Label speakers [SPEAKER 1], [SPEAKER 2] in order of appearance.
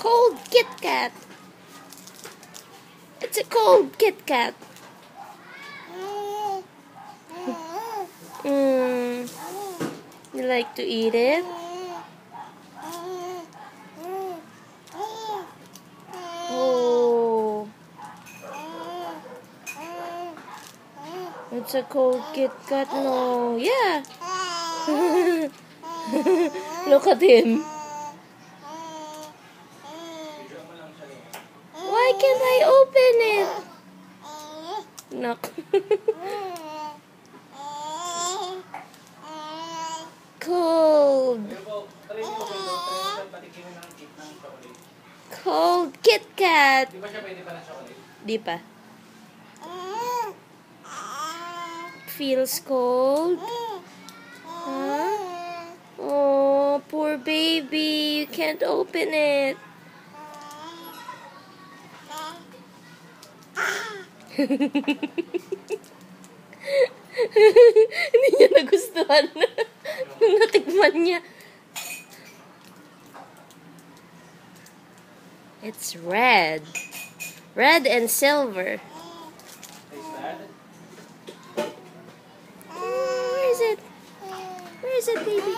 [SPEAKER 1] cold Kit Kat. It's a cold Kit Kat. You like to eat it? Oh. It's a cold Kit Kat, no. Yeah. Look at him. Why can't I open it? Knock. Cold. Cold Kit Kat. Di pa. Feels cold. Huh? Oh, poor baby. You can't open it. Hindi niya nagustuhan. Natikman niya. It's red. Red and silver. Where is it? Where is it, baby?